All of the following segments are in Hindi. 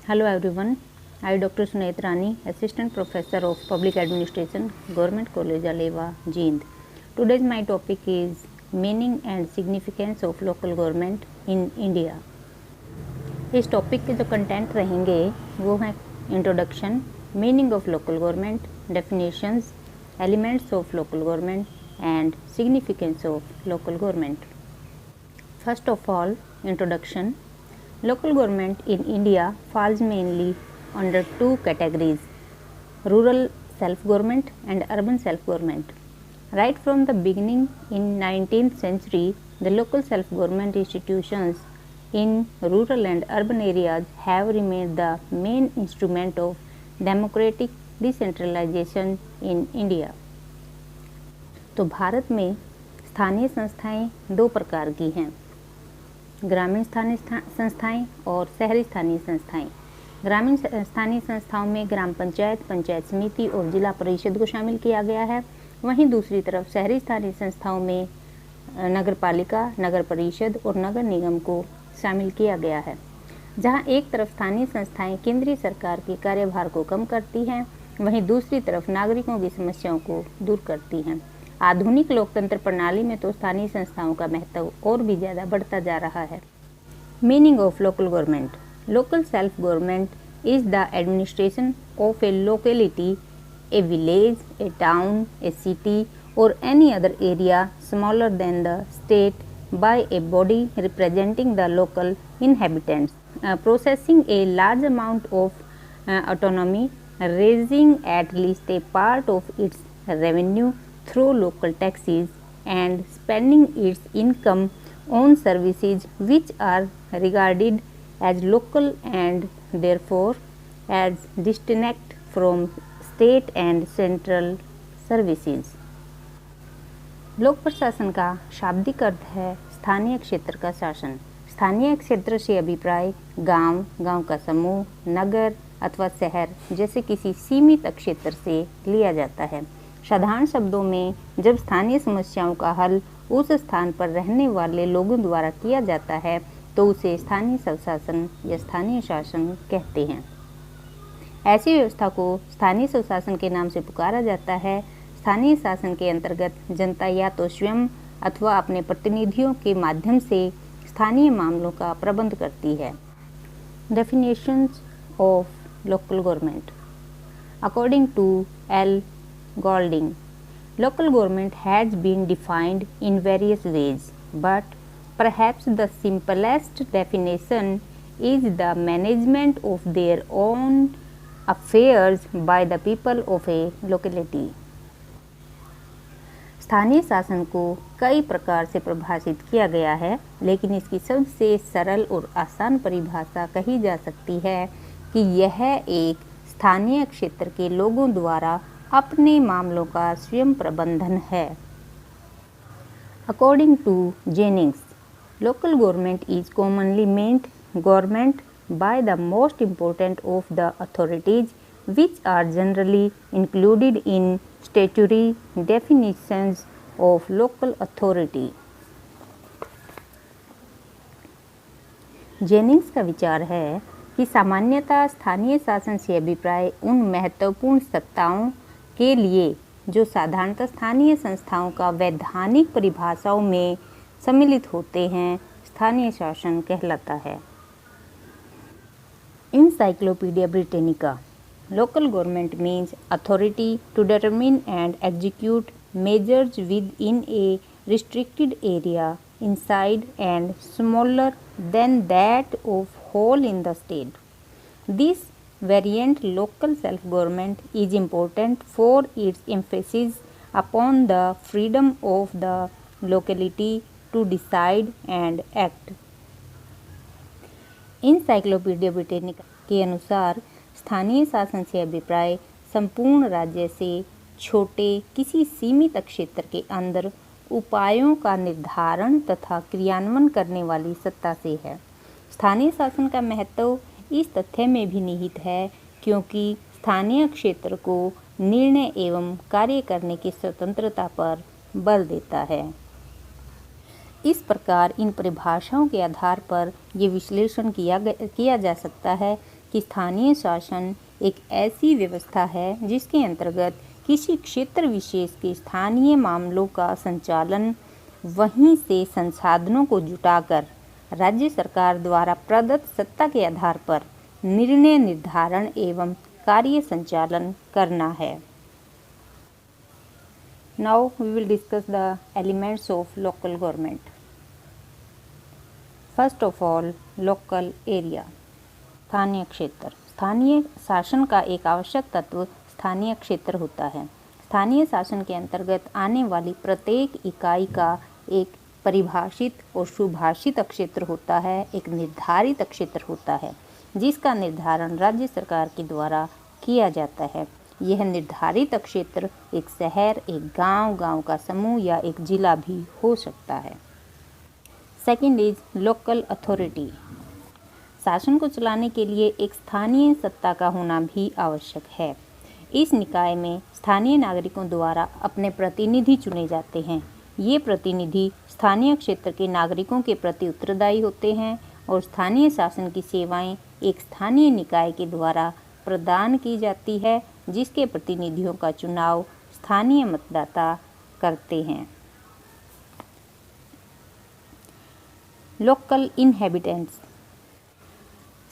Hello everyone, I Dr. Sunayat Rani, Assistant Professor of Public Administration, Government College Alewa, Jind. Today's my topic is Meaning and Significance of Local Government in India. इस टॉपिक के जो कंटेंट रहेंगे वो हैं introduction, meaning of local government, definitions, elements of local government and significance of local government. First of all, introduction. Local government in India falls mainly under two categories: rural self-government and urban self-government. Right from the beginning in 19th century, the local self-government institutions in rural and urban areas have remained the main instrument of democratic decentralization in India. तो भारत में स्थानीय संस्थाएं दो प्रकार की हैं, ग्रामीण स्थानीय संस्थाएं और शहरी स्थानीय संस्थाएं. ग्रामीण स्थानीय संस्थाओं में ग्राम पंचायत, पंचायत समिति और जिला परिषद को शामिल किया गया है. वहीं दूसरी तरफ शहरी स्थानीय संस्थाओं में नगर पालिका, नगर परिषद और नगर निगम को शामिल किया गया है. जहां एक तरफ स्थानीय संस्थाएं केंद्रीय सरकार के कार्यभार को कम करती हैं, वहीं दूसरी तरफ नागरिकों की समस्याओं को दूर करती हैं. आधुनिक लोकतंत्र प्रणाली में तो स्थानीय संस्थाओं का महत्व और भी ज़्यादा बढ़ता जा रहा है. Meaning of local government. Local self government is the administration of a locality, a village, a town, a city और any other area smaller than the state by a body representing the local inhabitants, possessing a large amount of autonomy, raising at least a part of its revenue through local taxes and spending its income on services which are regarded as local and therefore as distinct from state and central services. लोक प्रशासन का शाब्दिक अर्थ है स्थानीय क्षेत्र का शासन. स्थानीय क्षेत्र से अभिप्राय गांव, गांव का समूह, नगर अथवा शहर जैसे किसी सीमित क्षेत्र से लिया जाता है. साधारण शब्दों में जब स्थानीय समस्याओं का हल उस स्थान पर रहने वाले लोगों द्वारा किया जाता है तो उसे स्थानीय स्वशासन या स्थानीय शासन कहते हैं. ऐसी व्यवस्था को स्थानीय स्वशासन के नाम से पुकारा जाता है. स्थानीय शासन के अंतर्गत जनता या तो स्वयं अथवा अपने प्रतिनिधियों के माध्यम से स्थानीय मामलों का प्रबंध करती है. Definitions of local government. According to L Golding, local government has been defined in various ways, but perhaps the simplest definition is the management of their own affairs by the people of a locality. स्थानीय शासन को कई प्रकार से परिभाषित किया गया है, लेकिन इसकी सबसे सरल और आसान परिभाषा कही जा सकती है कि यह एक स्थानीय क्षेत्र के लोगों द्वारा अपने मामलों का स्वयं प्रबंधन है. According to Jennings, local government is commonly meant government by the most important of the authorities which are generally included in statutory definitions of local authority. Jennings का विचार है कि सामान्यतः स्थानीय शासन से अभिप्राय उन महत्वपूर्ण सत्ताओं के लिए जो साधारणतः स्थानीय संस्थाओं का वैधानिक परिभाषाओं में सम्मिलित होते हैं स्थानीय शासन कहलाता है. Encyclopedia Britannica. Local government means authority to determine and execute measures within a restricted area inside and smaller than that of whole in the state. This variant local self-government is important for its emphasis upon the freedom of the locality to decide and act. Encyclopedia Britannica के अनुसार स्थानीय शासन से अभिप्राय संपूर्ण राज्य से छोटे किसी सीमित क्षेत्र के अंदर उपायों का निर्धारण तथा क्रियान्वयन करने वाली सत्ता से है. स्थानीय शासन का महत्व इस तथ्य में भी निहित है क्योंकि स्थानीय क्षेत्र को निर्णय एवं कार्य करने की स्वतंत्रता पर बल देता है. इस प्रकार इन परिभाषाओं के आधार पर ये विश्लेषण किया जा सकता है कि स्थानीय शासन एक ऐसी व्यवस्था है जिसके अंतर्गत किसी क्षेत्र विशेष के स्थानीय मामलों का संचालन वहीं से संसाधनों को जुटाकर राज्य सरकार द्वारा प्रदत्त सत्ता के आधार पर निर्णय निर्धारण एवं कार्य संचालन करना है। Now we will discuss the elements of local government. First of all, local area. स्थानीय क्षेत्र। स्थानीय शासन का एक आवश्यक तत्व स्थानीय क्षेत्र होता है। स्थानीय शासन के अंतर्गत आने वाली प्रत्येक इकाई का एक परिभाषित और सुभाषित क्षेत्र होता है, एक निर्धारित क्षेत्र होता है जिसका निर्धारण राज्य सरकार के द्वारा किया जाता है। यह निर्धारित क्षेत्र एक शहर, एक गांव, गांव का समूह या एक जिला भी हो सकता है। Second is local authority. शासन को चलाने के लिए एक स्थानीय सत्ता का होना भी आवश्यक है। इस निकाय में स्थानीय नागरिकों द्वारा अपने प्रतिनिधि चुने जाते हैं। ये प्रतिनिधि स्थानीय क्षेत्र के नागरिकों के प्रति उत्तरदायी होते हैं और स्थानीय शासन की सेवाएं एक स्थानीय निकाय के द्वारा प्रदान की जाती है जिसके प्रतिनिधियों का चुनाव स्थानीय मतदाता करते हैं। Local inhabitants.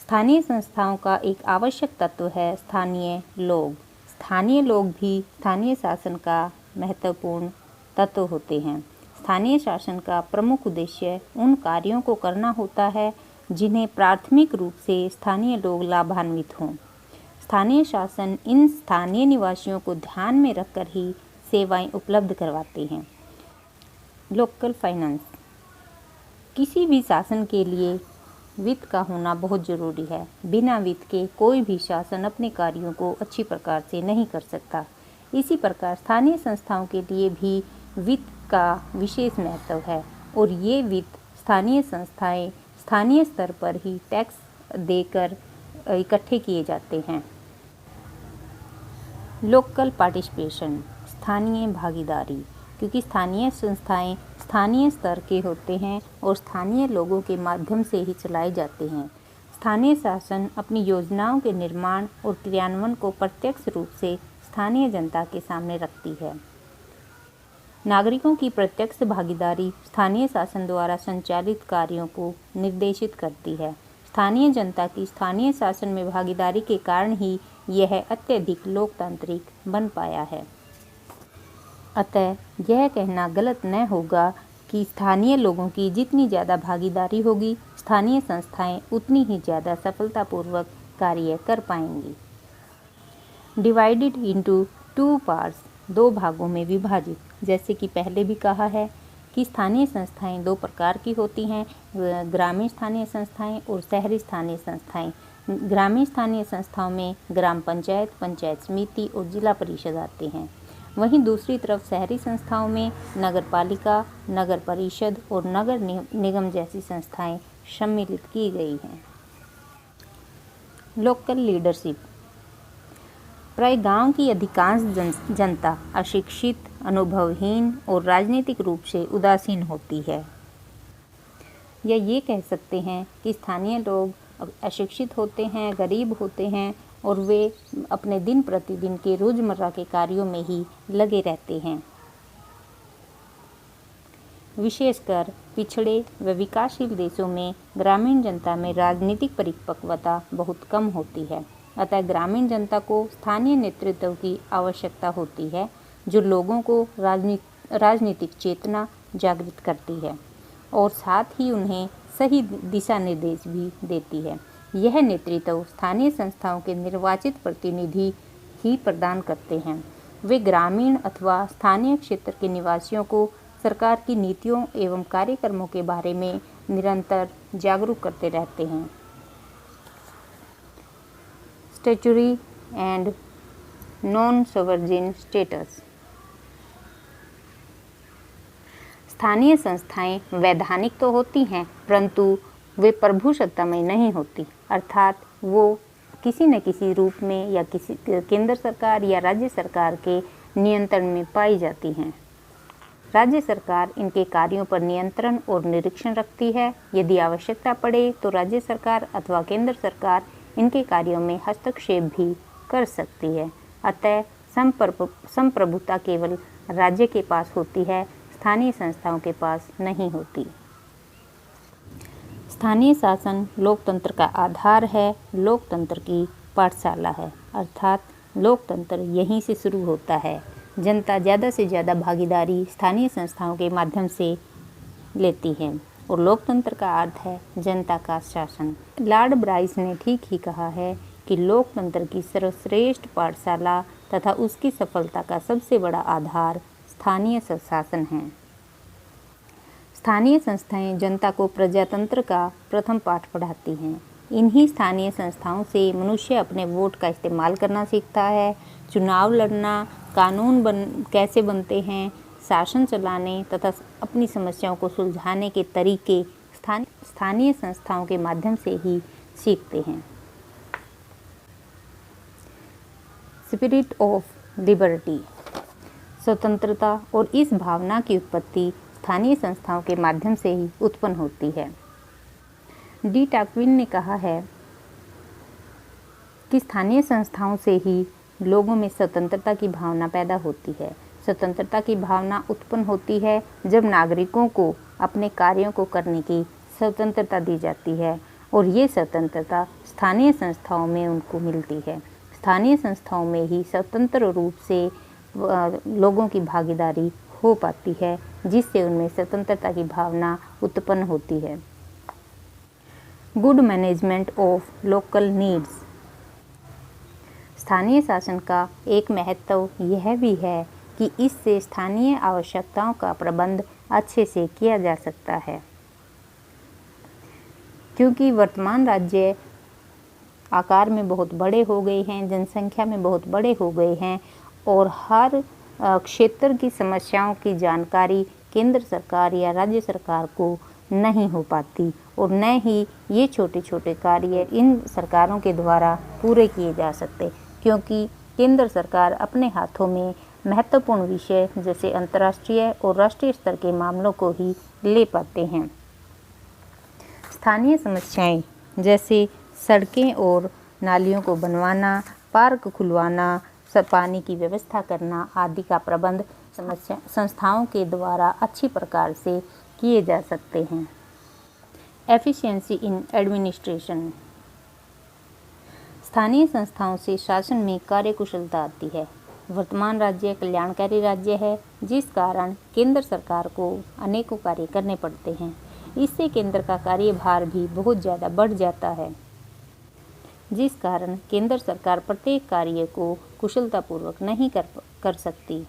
स्थानीय संस्थाओं का एक आवश्यक तत्व है स्थानीय लोग। स्थानीय लोग भी स्थानीय शासन का महत्वपूर्ण तत्व होते हैं। स्थानीय शासन का प्रमुख उद्देश्य उन कार्यों को करना होता है जिन्हें प्राथमिक रूप से स्थानीय लोग लाभान्वित हों। स्थानीय शासन इन स्थानीय निवासियों को ध्यान में रखकर ही सेवाएं उपलब्ध करवाते हैं। Local finance. किसी भी शासन के लिए वित्त का होना बहुत ज़रूरी है। बिना वित्त के कोई भी शासन अपने कार्यों को अच्छी प्रकार से नहीं कर सकता। इसी प्रकार स्थानीय संस्थाओं के लिए भी वित्त का विशेष महत्व है और ये वित्त स्थानीय संस्थाएं स्थानीय स्तर पर ही टैक्स देकर इकट्ठे किए जाते हैं। Local participation. स्थानीय भागीदारी। क्योंकि स्थानीय संस्थाएं स्थानीय स्तर के होते हैं और स्थानीय लोगों के माध्यम से ही चलाए जाते हैं। स्थानीय शासन अपनी योजनाओं के निर्माण और क्रियान्वयन को प्रत्यक्ष रूप से स्थानीय जनता के सामने रखती है। नागरिकों की प्रत्यक्ष भागीदारी स्थानीय शासन द्वारा संचालित कार्यों को निर्देशित करती है। स्थानीय जनता की स्थानीय शासन में भागीदारी के कारण ही यह अत्यधिक लोकतांत्रिक बन पाया है। अतः यह कहना गलत न होगा कि स्थानीय लोगों की जितनी ज़्यादा भागीदारी होगी, स्थानीय संस्थाएं उतनी ही ज़्यादा सफलतापूर्वक कार्य कर पाएंगी। Divided into 2 parts. 2 भागों में विभाजित। जैसे कि पहले भी कहा है कि स्थानीय संस्थाएं 2 प्रकार की होती हैं, ग्रामीण स्थानीय संस्थाएं और शहरी स्थानीय संस्थाएं। ग्रामीण स्थानीय संस्थाओं में ग्राम पंचायत, पंचायत समिति और जिला परिषद आते हैं। वहीं दूसरी तरफ शहरी संस्थाओं में नगर पालिका, नगर परिषद और नगर निगम जैसी संस्थाएं सम्मिलित की गई हैं। Local leadership. प्राय गांव की अधिकांश जनता अशिक्षित, अनुभवहीन और राजनीतिक रूप से उदासीन होती है। या ये कह सकते हैं कि स्थानीय लोग अशिक्षित होते हैं, गरीब होते हैं और वे अपने दिन प्रतिदिन के रोजमर्रा के कार्यों में ही लगे रहते हैं। विशेषकर पिछड़े व विकासशील देशों में ग्रामीण जनता में राजनीतिक परिपक्वता बहुत कम होती है। अतः ग्रामीण जनता को स्थानीय नेतृत्व की आवश्यकता होती है जो लोगों को राजनीतिक चेतना जागृत करती है और साथ ही उन्हें सही दिशा निर्देश भी देती है। यह नेतृत्व स्थानीय संस्थाओं के निर्वाचित प्रतिनिधि ही प्रदान करते हैं। वे ग्रामीण अथवा स्थानीय क्षेत्र के निवासियों को सरकार की नीतियों एवं कार्यक्रमों के बारे में निरंतर जागरूक करते रहते हैं। Statutory and non sovereign status. स्थानीय संस्थाएं वैधानिक तो होती हैं परंतु वे प्रभुसत्तामय नहीं होती, अर्थात वो किसी न किसी रूप में या किसी केंद्र सरकार या राज्य सरकार के नियंत्रण में पाई जाती हैं। राज्य सरकार इनके कार्यों पर नियंत्रण और निरीक्षण रखती है। यदि आवश्यकता पड़े तो राज्य सरकार अथवा केंद्र सरकार इनके कार्यों में हस्तक्षेप भी कर सकती है। अतः संप्रभुता केवल राज्य के पास होती है, स्थानीय संस्थाओं के पास नहीं होती। स्थानीय शासन लोकतंत्र का आधार है, लोकतंत्र की पाठशाला है, अर्थात लोकतंत्र यहीं से शुरू होता है। जनता ज़्यादा से ज़्यादा भागीदारी स्थानीय संस्थाओं के माध्यम से लेती है और लोकतंत्र का अर्थ है जनता का शासन। लॉर्ड ब्राइस ने ठीक ही कहा है कि लोकतंत्र की सर्वश्रेष्ठ पाठशाला तथा उसकी सफलता का सबसे बड़ा आधार स्थानीय शासन है। स्थानीय संस्थाएं जनता को प्रजातंत्र का प्रथम पाठ पढ़ाती हैं। इन्हीं स्थानीय संस्थाओं से मनुष्य अपने वोट का इस्तेमाल करना सीखता है, चुनाव लड़ना, कानून कैसे बनते हैं, शासन चलाने तथा अपनी समस्याओं को सुलझाने के तरीके स्थानीय संस्थाओं के माध्यम से ही सीखते हैं। स्पिरिट ऑफ लिबर्टी, स्वतंत्रता और इस भावना की उत्पत्ति स्थानीय संस्थाओं के माध्यम से ही उत्पन्न होती है। डी टॉक्विन ने कहा है कि स्थानीय संस्थाओं से ही लोगों में स्वतंत्रता की भावना पैदा होती है। स्वतंत्रता की भावना उत्पन्न होती है जब नागरिकों को अपने कार्यों को करने की स्वतंत्रता दी जाती है और ये स्वतंत्रता स्थानीय संस्थाओं में उनको मिलती है। स्थानीय संस्थाओं में ही स्वतंत्र रूप से लोगों की भागीदारी हो पाती है, जिससे उनमें स्वतंत्रता की भावना उत्पन्न होती है। Good management of local needs, स्थानीय शासन का एक महत्व यह भी है कि इससे स्थानीय आवश्यकताओं का प्रबंध अच्छे से किया जा सकता है, क्योंकि वर्तमान राज्य आकार में बहुत बड़े हो गए हैं, जनसंख्या में बहुत बड़े हो गए हैं और हर क्षेत्र की समस्याओं की जानकारी केंद्र सरकार या राज्य सरकार को नहीं हो पाती और न ही ये छोटे छोटे कार्य इन सरकारों के द्वारा पूरे किए जा सकते, क्योंकि केंद्र सरकार अपने हाथों में महत्वपूर्ण विषय जैसे अंतर्राष्ट्रीय और राष्ट्रीय स्तर के मामलों को ही ले पाते हैं। स्थानीय समस्याएं जैसे सड़कें और नालियों को बनवाना, पार्क खुलवाना, पानी की व्यवस्था करना आदि का प्रबंध संस्थाओं के द्वारा अच्छी प्रकार से किए जा सकते हैं। एफिशिएंसी इन एडमिनिस्ट्रेशन, स्थानीय संस्थाओं से शासन में कार्यकुशलता आती है। वर्तमान राज्य कल्याणकारी राज्य है, जिस कारण केंद्र सरकार को अनेकों कार्य करने पड़ते हैं। इससे केंद्र का कार्यभार भी बहुत ज़्यादा बढ़ जाता है, जिस कारण केंद्र सरकार प्रत्येक कार्य को कुशलतापूर्वक नहीं कर सकती।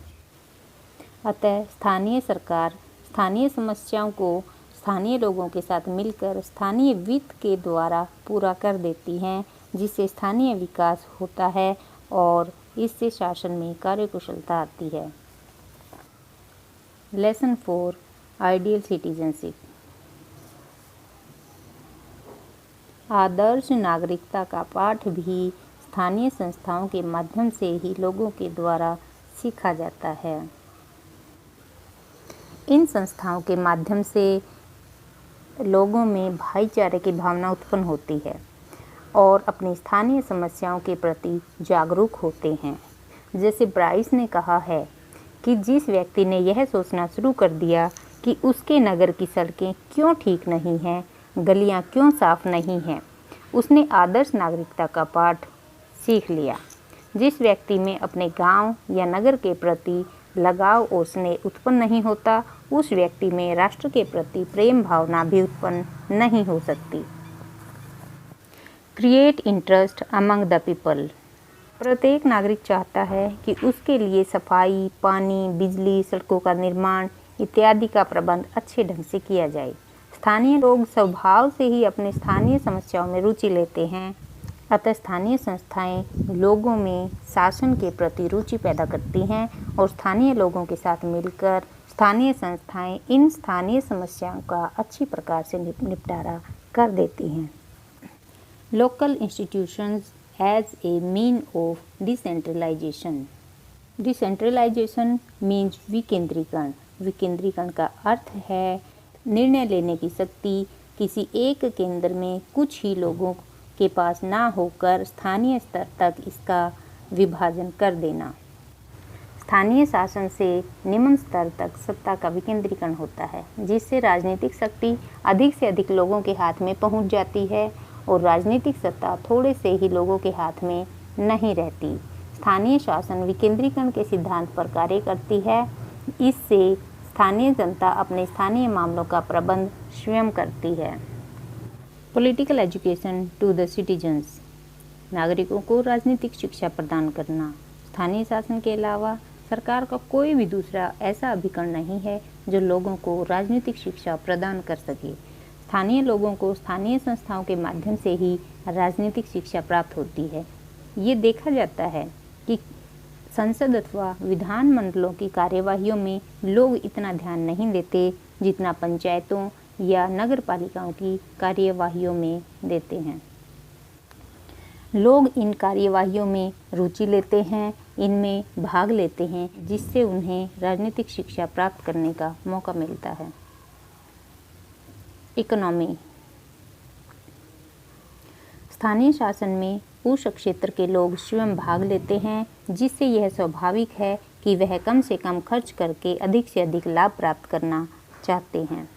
अतः स्थानीय सरकार स्थानीय समस्याओं को स्थानीय लोगों के साथ मिलकर स्थानीय वित्त के द्वारा पूरा कर देती हैं, जिससे स्थानीय विकास होता है और इससे शासन में कार्यकुशलता आती है। लेसन 4 आइडियल सिटीजनशिप, आदर्श नागरिकता का पाठ भी स्थानीय संस्थाओं के माध्यम से ही लोगों के द्वारा सीखा जाता है। इन संस्थाओं के माध्यम से लोगों में भाईचारे की भावना उत्पन्न होती है और अपनी स्थानीय समस्याओं के प्रति जागरूक होते हैं। जैसे ब्राइस ने कहा है कि जिस व्यक्ति ने यह सोचना शुरू कर दिया कि उसके नगर की सड़कें क्यों ठीक नहीं हैं, गलियां क्यों साफ नहीं हैं, उसने आदर्श नागरिकता का पाठ सीख लिया। जिस व्यक्ति में अपने गांव या नगर के प्रति लगाव और स्नेह उत्पन्न नहीं होता, उस व्यक्ति में राष्ट्र के प्रति प्रेम भावना भी उत्पन्न नहीं हो सकती। Create interest among the people, प्रत्येक नागरिक चाहता है कि उसके लिए सफाई, पानी, बिजली, सड़कों का निर्माण इत्यादि का प्रबंध अच्छे ढंग से किया जाए। स्थानीय लोग स्वभाव से ही अपने स्थानीय समस्याओं में रुचि लेते हैं, अतः स्थानीय संस्थाएं लोगों में शासन के प्रति रुचि पैदा करती हैं और स्थानीय लोगों के साथ मिलकर स्थानीय संस्थाएं इन स्थानीय समस्याओं का अच्छी प्रकार से निपटारा कर देती हैं। Local institutions as a mean of decentralisation, decentralisation means विकेंद्रीकरण। विकेंद्रीकरण का अर्थ है निर्णय लेने की शक्ति किसी एक केंद्र में कुछ ही लोगों के पास ना होकर स्थानीय स्तर तक इसका विभाजन कर देना। स्थानीय शासन से निम्न स्तर तक सत्ता का विकेंद्रीकरण होता है, जिससे राजनीतिक शक्ति अधिक से अधिक लोगों के हाथ में पहुंच जाती है और राजनीतिक सत्ता थोड़े से ही लोगों के हाथ में नहीं रहती। स्थानीय शासन विकेंद्रीकरण के सिद्धांत पर कार्य करती है। इससे स्थानीय जनता अपने स्थानीय मामलों का प्रबंध स्वयं करती है। Political education to the citizens, नागरिकों को राजनीतिक शिक्षा प्रदान करना। स्थानीय शासन के अलावा सरकार का कोई भी दूसरा ऐसा अभिकरण नहीं है जो लोगों को राजनीतिक शिक्षा प्रदान कर सके। स्थानीय लोगों को स्थानीय संस्थाओं के माध्यम से ही राजनीतिक शिक्षा प्राप्त होती है। ये देखा जाता है कि संसद अथवा विधान मंडलों की कार्यवाहियों में लोग इतना ध्यान नहीं देते जितना पंचायतों या नगर पालिकाओं की कार्यवाहियों में देते हैं। लोग इन कार्यवाहियों में रुचि लेते हैं, इनमें भाग लेते हैं, जिससे उन्हें राजनीतिक शिक्षा प्राप्त करने का मौका मिलता है। इकोनॉमी, स्थानीय शासन में उस क्षेत्र के लोग स्वयं भाग लेते हैं, जिससे यह स्वाभाविक है कि वह कम से कम खर्च करके अधिक से अधिक लाभ प्राप्त करना चाहते हैं।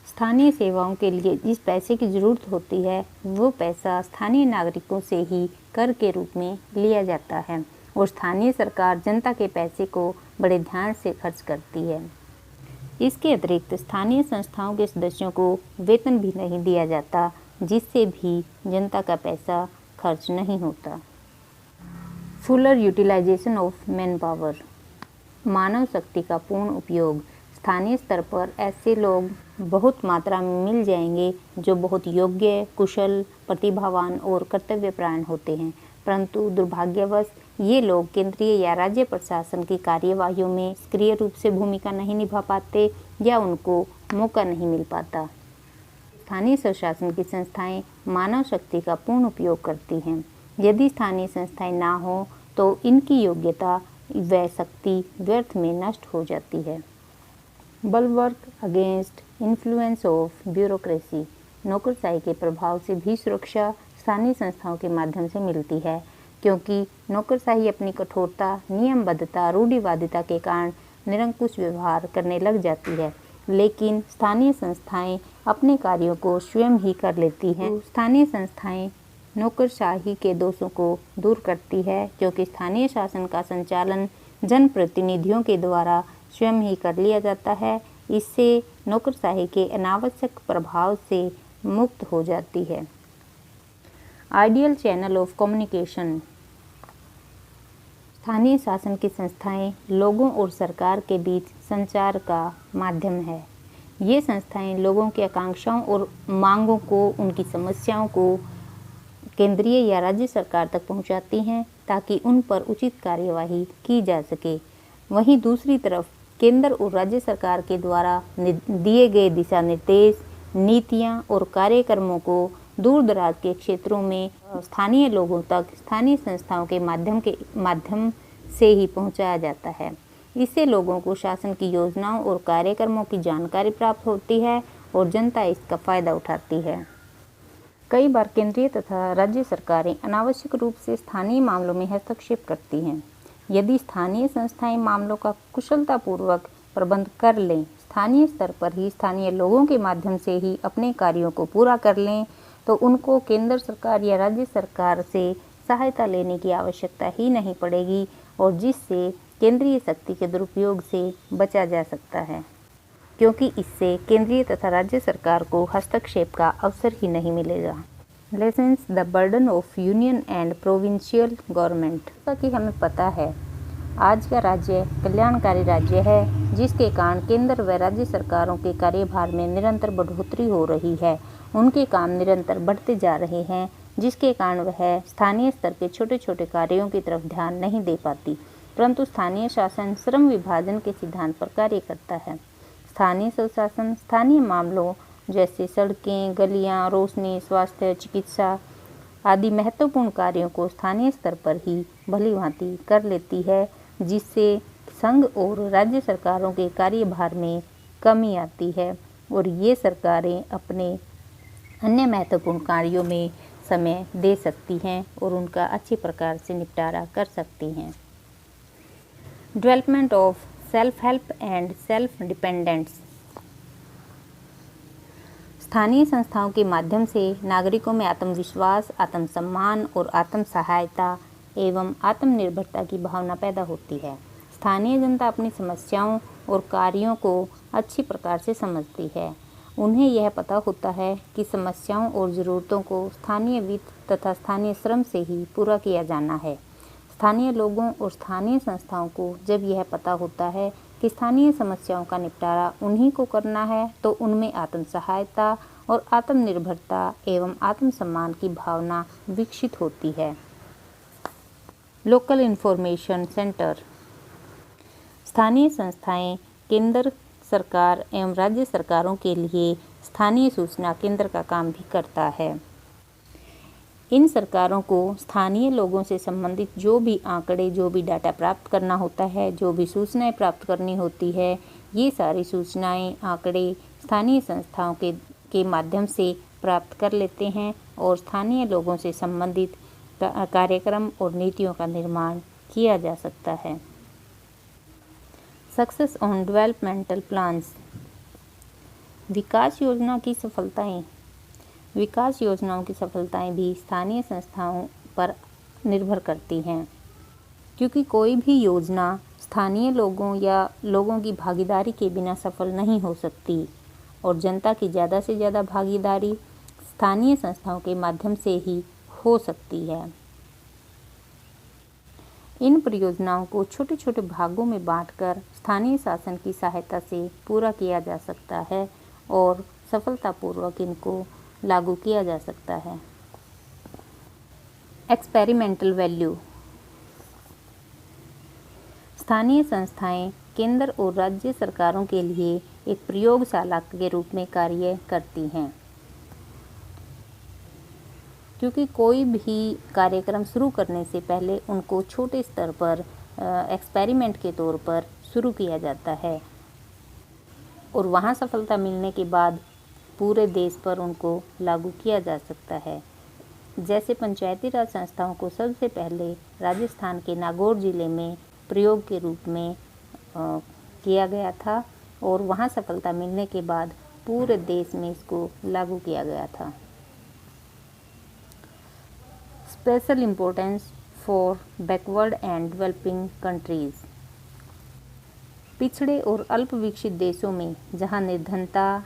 स्थानीय सेवाओं के लिए जिस पैसे की जरूरत होती है वो पैसा स्थानीय नागरिकों से ही कर के रूप में लिया जाता है और स्थानीय सरकार जनता के पैसे को बड़े ध्यान से खर्च करती है। इसके अतिरिक्त स्थानीय संस्थाओं के सदस्यों को वेतन भी नहीं दिया जाता, जिससे भी जनता का पैसा खर्च नहीं होता। Fuller utilisation of man power, मानव शक्ति का पूर्ण उपयोग। स्थानीय स्तर पर ऐसे लोग बहुत मात्रा में मिल जाएंगे जो बहुत योग्य, कुशल, प्रतिभावान और कर्तव्यपरायण होते हैं, परंतु दुर्भाग्यवश ये लोग केंद्रीय या राज्य प्रशासन की कार्यवाहियों में सक्रिय रूप से भूमिका नहीं निभा पाते या उनको मौका नहीं मिल पाता। स्थानीय स्वशासन की संस्थाएं मानव शक्ति का पूर्ण उपयोग करती हैं। यदि स्थानीय संस्थाएं ना हो तो इनकी योग्यता व शक्ति व्यर्थ में नष्ट हो जाती है। बलवर्क अगेंस्ट इन्फ्लुएंस ऑफ ब्यूरोक्रेसी, नौकरशाही के प्रभाव से भी सुरक्षा स्थानीय संस्थाओं के माध्यम से मिलती है, क्योंकि नौकरशाही अपनी कठोरता, नियमबद्धता, रूढ़िवादिता के कारण निरंकुश व्यवहार करने लग जाती है, लेकिन स्थानीय संस्थाएं अपने कार्यों को स्वयं ही कर लेती हैं। स्थानीय संस्थाएं नौकरशाही के दोषों को दूर करती है, क्योंकि स्थानीय शासन का संचालन जनप्रतिनिधियों के द्वारा स्वयं ही कर लिया जाता है। इससे नौकरशाही के अनावश्यक प्रभाव से मुक्त हो जाती है। आइडियल चैनल ऑफ कम्युनिकेशन, स्थानीय शासन की संस्थाएं लोगों और सरकार के बीच संचार का माध्यम है। ये संस्थाएं लोगों की आकांक्षाओं और मांगों को, उनकी समस्याओं को केंद्रीय या राज्य सरकार तक पहुंचाती हैं ताकि उन पर उचित कार्यवाही की जा सके। वहीं दूसरी तरफ केंद्र और राज्य सरकार के द्वारा दिए गए दिशा निर्देश, नीतियां और कार्यक्रमों को दूर दराज के क्षेत्रों में स्थानीय लोगों तक स्थानीय संस्थाओं के माध्यम से ही पहुंचाया जाता है। इससे लोगों को शासन की योजनाओं और कार्यक्रमों की जानकारी प्राप्त होती है और जनता इसका फायदा उठाती है। कई बार केंद्रीय तथा राज्य सरकारें अनावश्यक रूप से स्थानीय मामलों में हस्तक्षेप करती हैं। यदि स्थानीय संस्थाएं मामलों का कुशलतापूर्वक प्रबंध कर लें, स्थानीय स्तर पर ही स्थानीय लोगों के माध्यम से ही अपने कार्यों को पूरा कर लें, तो उनको केंद्र सरकार या राज्य सरकार से सहायता लेने की आवश्यकता ही नहीं पड़ेगी और जिससे केंद्रीय शक्ति के दुरुपयोग से बचा जा सकता है, क्योंकि इससे केंद्रीय तथा राज्य सरकार को हस्तक्षेप का अवसर ही नहीं मिलेगा। Lessons the burden of union and provincial government. जैसा कि हमें पता है, आज का राज्य कल्याणकारी राज्य है, जिसके कारण केंद्र व राज्य सरकारों के कार्यभार में निरंतर बढ़ोतरी हो रही है। उनके काम निरंतर बढ़ते जा रहे हैं, जिसके कारण वह स्थानीय स्तर के छोटे छोटे कार्यों की तरफ ध्यान नहीं दे पाती, परंतु स्थानीय शासन श्रम विभाजन के सिद्धांत पर कार्य करता है। स्थानीय स्वशासन स्थानीय मामलों जैसे सड़कें, गलियां, रोशनी, स्वास्थ्य, चिकित्सा आदि महत्वपूर्ण कार्यों को स्थानीय स्तर पर ही भली भांति कर लेती है, जिससे संघ और राज्य सरकारों के कार्यभार में कमी आती है और ये सरकारें अपने अन्य महत्वपूर्ण कार्यों में समय दे सकती हैं और उनका अच्छी प्रकार से निपटारा कर सकती हैं। Development of self help and self dependence. स्थानीय संस्थाओं के माध्यम से नागरिकों में आत्मविश्वास, आत्मसम्मान और आत्म सहायता एवं आत्मनिर्भरता की भावना पैदा होती है। स्थानीय जनता अपनी समस्याओं और कार्यों को अच्छी प्रकार से समझती है। उन्हें यह पता होता है कि समस्याओं और ज़रूरतों को स्थानीय वित्त तथा स्थानीय श्रम से ही पूरा किया जाना है। स्थानीय लोगों और स्थानीय संस्थाओं को जब यह पता होता है कि स्थानीय समस्याओं का निपटारा उन्हीं को करना है, तो उनमें आत्म सहायता और आत्मनिर्भरता एवं आत्मसम्मान की भावना विकसित होती है। Local information centre. स्थानीय संस्थाएं केंद्र सरकार एवं राज्य सरकारों के लिए स्थानीय सूचना केंद्र का काम भी करता है। इन सरकारों को स्थानीय लोगों से संबंधित जो भी आंकड़े, जो भी डाटा प्राप्त करना होता है, जो भी सूचनाएं प्राप्त करनी होती है, ये सारी सूचनाएं, आंकड़े स्थानीय संस्थाओं के माध्यम से प्राप्त कर लेते हैं और स्थानीय लोगों से संबंधित कार्यक्रम और नीतियों का निर्माण किया जा सकता है। Success on developmental plans. विकास योजना की सफलताएं। विकास योजनाओं की सफलताएं भी स्थानीय संस्थाओं पर निर्भर करती हैं, क्योंकि कोई भी योजना स्थानीय लोगों या लोगों की भागीदारी के बिना सफल नहीं हो सकती और जनता की ज़्यादा से ज़्यादा भागीदारी स्थानीय संस्थाओं के माध्यम से ही हो सकती है। इन परियोजनाओं को छोटे छोटे भागों में बांटकर स्थानीय शासन की सहायता से पूरा किया जा सकता है और सफलतापूर्वक इनको लागू किया जा सकता है। Experimental value. स्थानीय संस्थाएं केंद्र और राज्य सरकारों के लिए एक प्रयोगशाला के रूप में कार्य करती हैं, क्योंकि कोई भी कार्यक्रम शुरू करने से पहले उनको छोटे स्तर पर एक्सपेरिमेंट के तौर पर शुरू किया जाता है और वहाँ सफलता मिलने के बाद पूरे देश पर उनको लागू किया जा सकता है। जैसे पंचायती राज संस्थाओं को सबसे पहले राजस्थान के नागौर जिले में प्रयोग के रूप में किया गया था और वहाँ सफलता मिलने के बाद पूरे देश में इसको लागू किया गया था। Special importance for backward and developing countries. पिछड़े और अल्प विकसित देशों में जहाँ निर्धनता,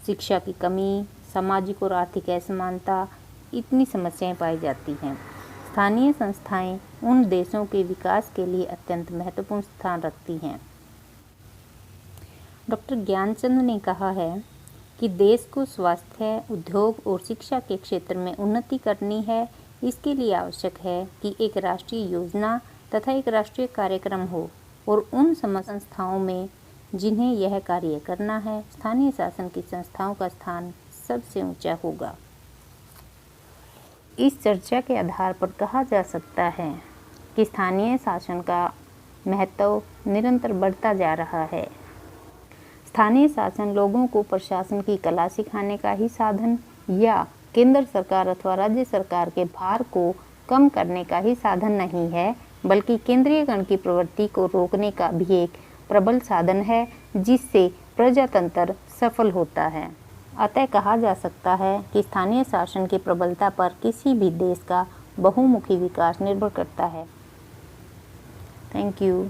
शिक्षा की कमी, सामाजिक और आर्थिक असमानता, इतनी समस्याएं पाई जाती हैं, स्थानीय संस्थाएं उन देशों के विकास के लिए अत्यंत महत्वपूर्ण स्थान रखती हैं। डॉक्टर ज्ञानचंद ने कहा है कि देश को स्वास्थ्य, उद्योग और शिक्षा के क्षेत्र में उन्नति करनी है। इसके लिए आवश्यक है कि एक राष्ट्रीय योजना तथा एक राष्ट्रीय कार्यक्रम हो और उन संस्थाओं में जिन्हें यह कार्य करना है, स्थानीय शासन की संस्थाओं का स्थान सबसे ऊंचा होगा। इस चर्चा के आधार पर कहा जा सकता है कि स्थानीय शासन का महत्व निरंतर बढ़ता जा रहा है। स्थानीय शासन लोगों को प्रशासन की कला सिखाने का ही साधन या केंद्र सरकार अथवा राज्य सरकार के भार को कम करने का ही साधन नहीं है, बल्कि केंद्रीयकरण की प्रवृत्ति को रोकने का भी एक प्रबल साधन है, जिससे प्रजातंत्र सफल होता है। अतः कहा जा सकता है कि स्थानीय शासन की प्रबलता पर किसी भी देश का बहुमुखी विकास निर्भर करता है। Thank you.